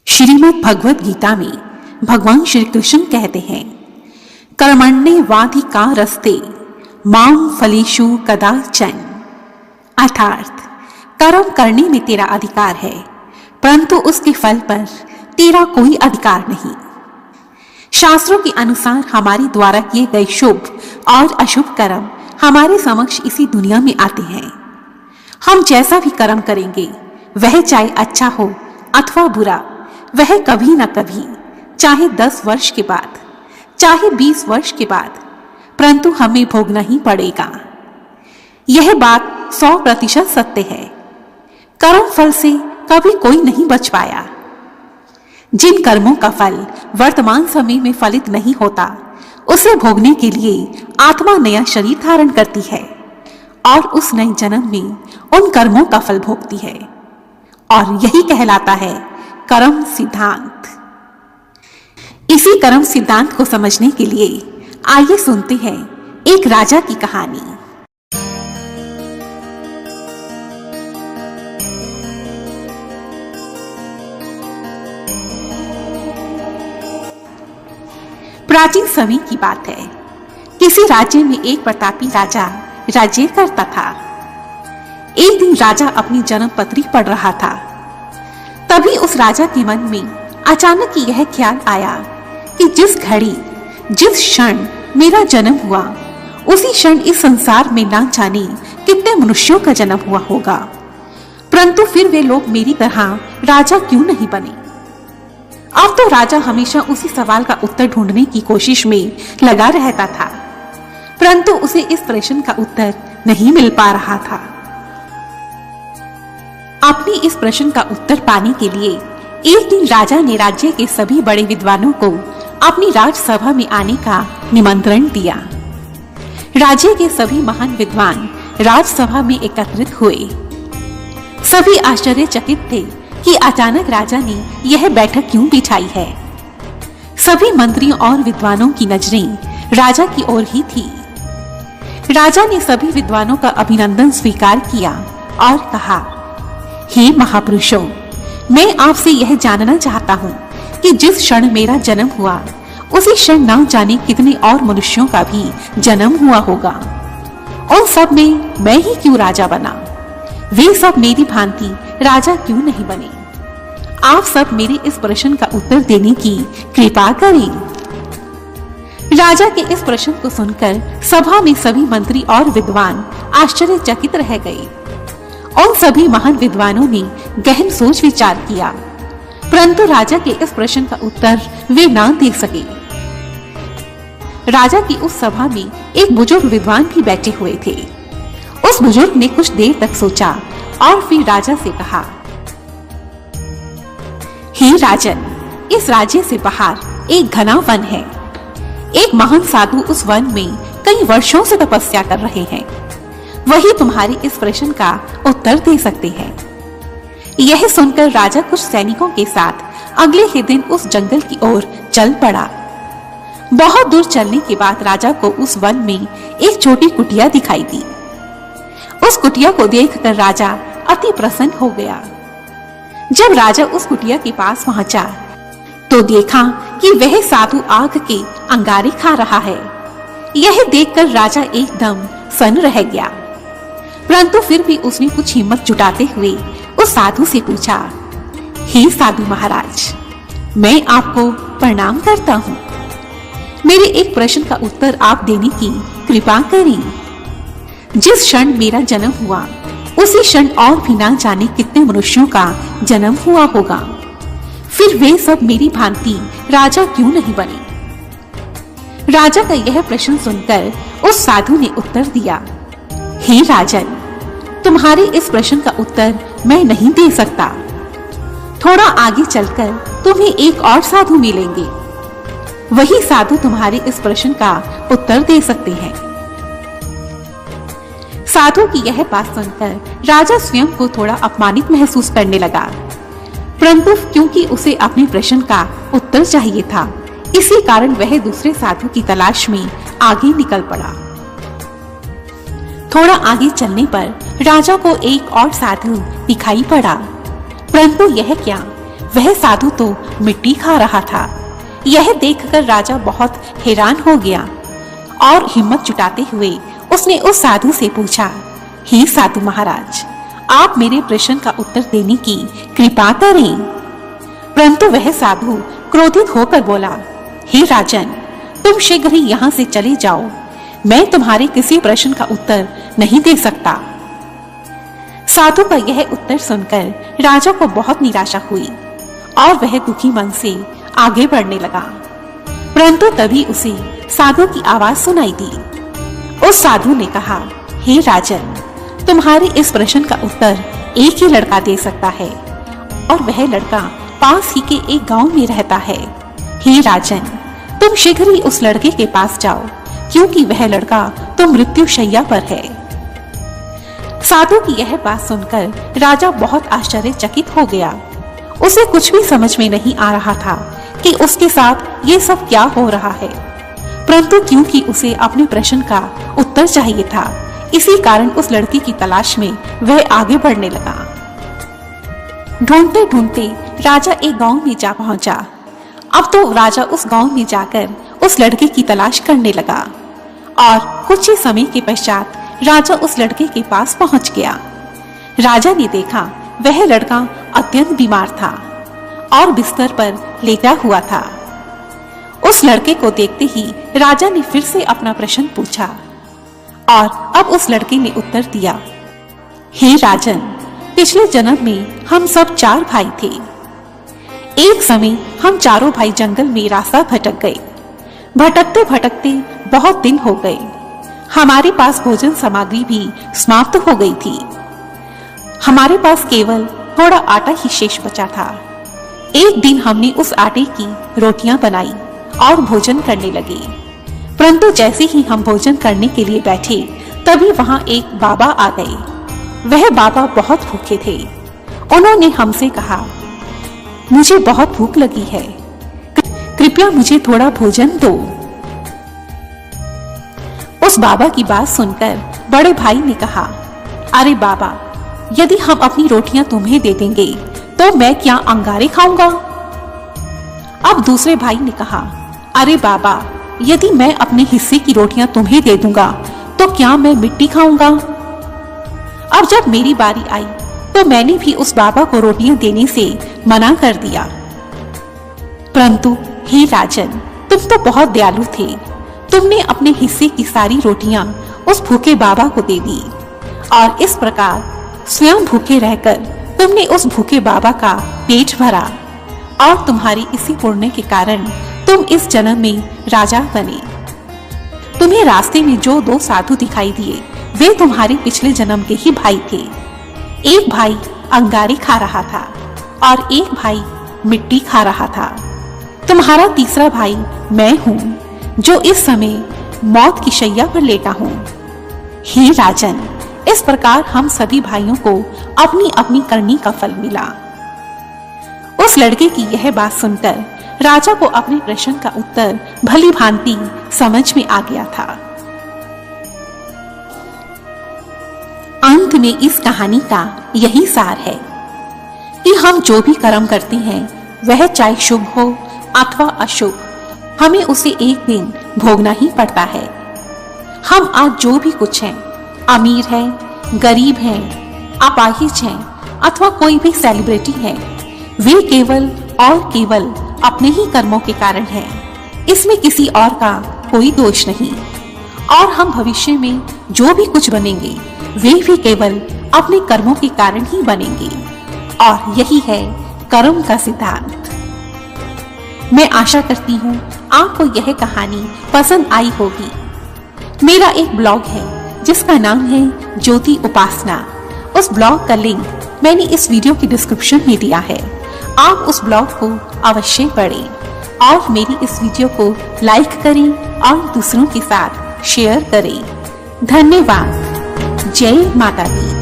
श्रीमद् भगवद गीता में भगवान श्री कृष्ण कहते हैं, कर्मण्येवाधिकारस्ते मां फलेषु कदाचन। अर्थात कर्म करने में तेरा अधिकार है, परंतु उसके फल पर तेरा कोई अधिकार नहीं। शास्त्रों के अनुसार हमारे द्वारा किए गए शुभ और अशुभ कर्म हमारे समक्ष इसी दुनिया में आते हैं। हम जैसा भी कर्म करेंगे, वह चाहे अच्छा हो अथवा बुरा, वह कभी न कभी, चाहे 10 वर्ष के बाद, चाहे 20 वर्ष के बाद, परंतु हमें भोगना ही पड़ेगा। यह बात 100% सत्य है। कर्म फल से कभी कोई नहीं बच पाया। जिन कर्मों का फल वर्तमान समय में फलित नहीं होता, उसे भोगने के लिए आत्मा नया शरीर धारण करती है और उस नए जन्म में उन कर्मों का फल भोगती है, और यही कहलाता है कर्म सिद्धांत। इसी कर्म सिद्धांत को समझने के लिए आइए सुनते हैं एक राजा की कहानी। प्राचीन समय की बात है। किसी राज्य में एक प्रतापी राजा राज्य करता था। एक दिन राजा अपनी जन्म पत्री पढ़ रहा था। तभी उस राजा के मन में अचानक यह ख्याल आया कि जिस घड़ी, जिस क्षण मेरा जन्म हुआ, उसी क्षण इस संसार में ना जाने कितने मनुष्यों का जन्म हुआ होगा, परंतु फिर वे लोग मेरी तरह राजा क्यों नहीं बने। अब तो राजा हमेशा उसी सवाल का उत्तर ढूंढने की कोशिश में लगा रहता था, परंतु उसे इस प्रश्न का उत्तर नहीं मिल पा रहा था। अपने इस प्रश्न का उत्तर पाने के लिए एक दिन राजा ने राज्य के सभी बड़े विद्वानों को अपनी राजसभा में आने का निमंत्रण दिया। राज्य के सभी महान विद्वान राजसभा में एकत्रित हुए। सभी आश्चर्यचकित थे कि अचानक राजा ने यह बैठक क्यों बिठाई है। सभी मंत्रियों और विद्वानों की नजरें राजा की ओर ही थी। राजा ने सभी विद्वानों का अभिनंदन स्वीकार किया और कहा, हे महापुरुषों, मैं आपसे यह जानना चाहता हूँ कि जिस क्षण मेरा जन्म हुआ, उसी क्षण ना जाने कितने और मनुष्यों का भी जन्म हुआ होगा। उन सब में मैं ही क्यों राजा बना? वे सब मेरी भांति राजा क्यों नहीं बने? आप सब मेरे इस प्रश्न का उत्तर देने की कृपा करें। राजा के इस प्रश्न को सुनकर सभा में सभी मंत्री और विद्वान आश्चर्यचकित रह गए। उन सभी महान विद्वानों ने गहन सोच विचार किया, परंतु राजा के इस प्रश्न का उत्तर वे ना दे सके। राजा की उस सभा में एक बुजुर्ग विद्वान भी बैठे हुए थे। उस बुजुर्ग ने कुछ देर तक सोचा और फिर राजा से कहा, हे राजन, इस राज्य से बाहर एक घना वन है। एक महान साधु उस वन में कई वर्षों से तपस्या कर रहे हैं। वही तुम्हारे इस प्रश्न का उत्तर दे सकते हैं। यह सुनकर राजा कुछ सैनिकों के साथ अगले ही दिन उस जंगल की ओर चल पड़ा। बहुत दूर चलने के बाद राजा को उस वन में एक छोटी कुटिया दिखाई दी। उस कुटिया को देखकर राजा अति प्रसन्न हो गया। जब राजा उस कुटिया के पास पहुंचा तो देखा कि वह साधु आग के अंगारे खा रहा है। यह देखकर राजा एकदम सन्न रह गया, परंतु फिर भी उसने कुछ हिम्मत जुटाते हुए उस साधु से पूछा, हे साधु महाराज, मैं आपको प्रणाम करता हूँ। मेरे एक प्रश्न का उत्तर आप देने की कृपा करें। जिस क्षण मेरा जन्म हुआ, उसी क्षण और भी ना जाने कितने मनुष्यों का जन्म हुआ होगा, फिर वे सब मेरी भांति राजा क्यों नहीं बने? राजा का यह प्रश्न सुनकर उस साधु ने उत्तर दिया, हे राजन, तुम्हारे इस प्रश्न का उत्तर मैं नहीं दे सकता। थोड़ा आगे चलकर तुम्हें एक और साधु मिलेंगे। वही साधु तुम्हारे इस प्रश्न का उत्तर दे सकते हैं। साधु की यह बात सुनकर राजा स्वयं को थोड़ा अपमानित महसूस करने लगा, परंतु क्योंकि उसे अपने प्रश्न का उत्तर चाहिए था, इसी कारण वह दूसरे साधु की तलाश में आगे निकल पड़ा। थोड़ा आगे चलने पर राजा को एक और साधु दिखाई पड़ा, परंतु यह क्या, वह साधु तो मिट्टी खा रहा था। यह देखकर राजा बहुत हैरान हो गया और हिम्मत जुटाते हुए उसने उस साधु से पूछा, हे साधु महाराज, आप मेरे प्रश्न का उत्तर देने की कृपा करें। परंतु वह साधु क्रोधित होकर बोला, हे राजन, तुम शीघ्र ही यहाँ से चले जाओ, मैं तुम्हारे किसी प्रश्न का उत्तर नहीं दे सकता। साधु का यह उत्तर सुनकर राजा को बहुत निराशा हुई और वह दुखी मन से आगे बढ़ने लगा। परंतु तभी उसे साधु की आवाज सुनाई दी। उस साधु ने कहा, हे राजन, तुम्हारे इस प्रश्न का उत्तर एक ही लड़का दे सकता है और वह लड़का पास ही के एक गांव में रहता है। हे राजन, तुम शीघ्र ही उस लड़के के पास जाओ, क्योंकि वह लड़का तो मृत्यु शैया पर है। साधु की यह बात सुनकर राजा बहुत आश्चर्यचकित हो गया। उसे कुछ भी समझ में नहीं आ रहा था कि उसके साथ ये सब क्या हो रहा है। परंतु क्योंकि उसे अपने प्रश्न का उत्तर चाहिए था, इसी कारण उस लड़की की तलाश में वह आगे बढ़ने लगा। ढूंढते ढूंढते राजा एक गांव में जा पहुंचा। अब तो राजा उस गांव में जाकर उस लड़के की तलाश करने लगा और कुछ ही समय के पश्चात राजा उस लड़के के पास पहुंच गया। राजा ने देखा वह लड़का अत्यंत बीमार था और बिस्तर पर लेटा हुआ था। उस लड़के को देखते ही राजा ने फिर से अपना प्रश्न पूछा और अब उस लड़के ने उत्तर दिया, हे राजन, पिछले जन्म में हम सब 4 भाई थे। एक समय हम चारों भाई जंगल में रास्ता भटक गए। भटकते भटकते बहुत दिन हो गए। हमारे पास भोजन सामग्री भी समाप्त हो गई थी। हमारे पास केवल थोड़ा आटा ही शेष बचा था। एक दिन हमने उस आटे की रोटियां बनाई और भोजन करने लगे। परंतु जैसे ही हम भोजन करने के लिए बैठे, तभी वहां एक बाबा आ गए। वह बाबा बहुत भूखे थे। उन्होंने हमसे कहा, मुझे बहुत भूख लगी है, कृपया मुझे थोड़ा भोजन दो। उस बाबा की बात सुनकर बड़े भाई ने कहा, अरे बाबा, यदि हम अपनी रोटियां तुम्हें दे देंगे तो मैं क्या अंगारे खाऊंगा? अब दूसरे भाई ने कहा, अरे बाबा, यदि मैं अपने हिस्से की रोटियां तुम्हें दे दूंगा तो क्या मैं मिट्टी खाऊंगा? अब जब मेरी बारी आई तो मैंने भी उस बाबा को रोटियां देने से मना कर दिया। परंतु हे राजन, तुम तो बहुत दयालु थे। तुमने अपने हिस्से की सारी रोटियां उस भूखे बाबा को दे दी और इस प्रकार स्वयं भूखे रहकर तुमने उस भूखे बाबा का पेट भरा और तुम्हारी इसी पुण्य के कारण तुम इस जन्म में राजा बने। तुम्हें रास्ते में जो 2 साधु दिखाई दिए, वे तुम्हारे पिछले जन्म के ही भाई थे। एक भाई अंगारे खा रहा था और एक भाई मिट्टी खा रहा था। तुम्हारा तीसरा भाई मैं हूँ, जो इस समय मौत की शैया पर लेटा हूँ। हे राजन, इस प्रकार हम सभी भाइयों को अपनी अपनी करनी का फल मिला। उस लड़के की यह बात सुनकर राजा को अपने प्रश्न का उत्तर भली भांति समझ में आ गया था। अंत में इस कहानी का यही सार है कि हम जो भी कर्म करते हैं, वह चाहे शुभ हो अथवा अशुभ, हमें उसे एक दिन भोगना ही पड़ता है। हम आज जो भी कुछ हैं, अमीर हैं, गरीब हैं, अपाहिज हैं अथवा कोई भी सेलिब्रिटी है, वे केवल और केवल अपने ही कर्मों के कारण हैं। इसमें किसी और का कोई दोष नहीं। और हम भविष्य में जो भी कुछ बनेंगे, वे भी केवल अपने कर्मों के कारण ही बनेंगे। और यही है कर्म का सिद्धांत। मैं आशा करती हूँ आपको यह कहानी पसंद आई होगी। मेरा एक ब्लॉग है जिसका नाम है ज्योति उपासना। उस ब्लॉग का लिंक मैंने इस वीडियो की डिस्क्रिप्शन में दिया है। आप उस ब्लॉग को अवश्य पढ़ें और मेरी इस वीडियो को लाइक करें और दूसरों के साथ शेयर करें। धन्यवाद। जय माता दी।